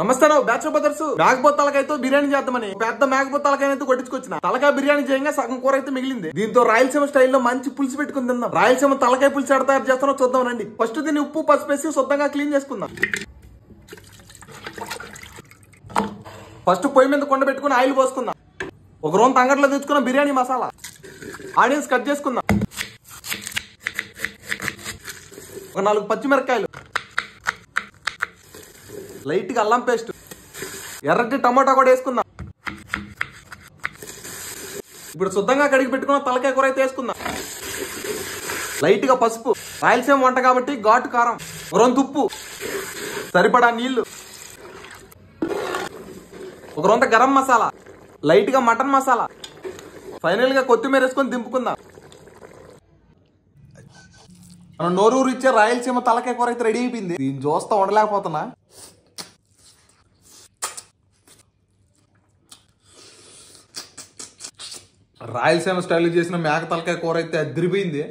నమస్తే bachelor brothers. మేకపోతు తలకాయతో బిర్యానీ చేద్దామని పెద్ద మేకపోతు తలకాయనైతే కొట్టించుకొచ్చిన. తలకాయ బిర్యానీ చేయంగా సగం కూర అయితే మిగిలింది. దీంతో రాయలసీమ స్టైల్లో మంచి పులుసు పెట్టుకుని తిందాం. రాయలసీమ తలకాయ పులుసు ఎడ తయారు చేస్తానో చూద్దాం రండి. ఫస్ట్ దీన్ని ఉప్పు పసుపు వేసి శుద్ధంగా క్లీన్ చేసుకుందాం. ఫస్ట్ పొయ్యి మీద కొండ పెట్టుకుని ఆయిల్ పోసుకుందాం. ఒక రోజు అంగట్లో తెచ్చుకున్న బిర్యానీ మసాలా, ఆనియన్స్ కట్ చేసుకుందాం. ఒక 4 పచ్చిమిరపకాయలు, లైట్ గా అల్లం పేస్ట్, ఎర్రటి టమాటా కూడా వేసుకుందాం. ఇప్పుడు శుద్ధంగా కడిగి పెట్టుకున్న తలకాయ కూర అయితే వేసుకుందాం. లైట్ గా పసుపు, రాయలసీమ వంట కాబట్టి ఘాటు కారం, రొంత ఉప్పు, సరిపడా నీళ్లు, ఒక రొంత గరం మసాలా, లైట్ గా మటన్ మసాలా, ఫైనల్ గా కొత్తిమీర వేసుకొని దింపుకుందాం. మనం నోరూరు ఇచ్చే రాయలసీమ తలకాయ కూర అయితే రెడీ అయిపోయింది. దీన్ని చూస్తా ఉండలేకపోతున్నా. రాయలసీమ స్టైల్ చేసిన మేక తలకాయ కూర అయితే అదిరిపోయింది.